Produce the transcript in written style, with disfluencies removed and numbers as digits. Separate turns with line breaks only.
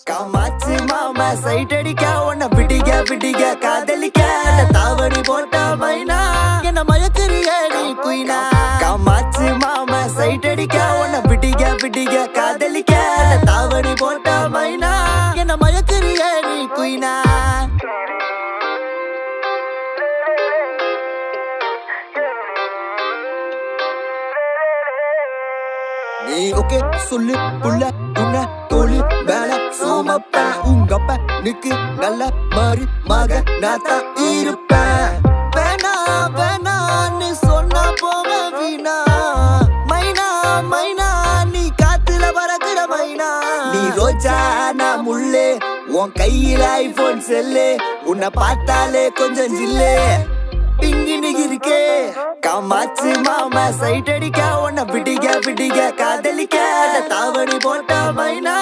காமாச்சு மாமா சைட் அடிக்க உன்னை பிடிக்க பிடிக்க காதலிக்க தாவணி போட்ட மைனா என்ன மயக்கறிய நீ குயினா காமாச்சு மாமா சைட் அடிக்க உன்னை பிடிக்க பிடிக்க காதலிக்க தாவணி போட்ட மைனா என்ன மயக்கறிய நீ குயினா நீ ஓகே சொல்லு புள்ள உன்ன தோழி வேலை சோமப்ப உங்கப்ப நிக்கு நல்ல மாதிரி மக நான் தான் இருப்பேன் வேணா வேணான்னு சொன்னா போவ வீணா மைனா மைனா நீ காத்துல பறக்குற மைனா நீ ரோஜா நான் முள்ளே உன் கையில ஐபோன் செல்லு உன்னை பார்த்தாலே கொஞ்சம் ஜில்லே பிங்கினு இருக்கே காமாச்சு மாமா சைட் அடிக்க உன்னை பிடிக்க பிடிக்க காதலிக்க தாவணி போட்ட மைனா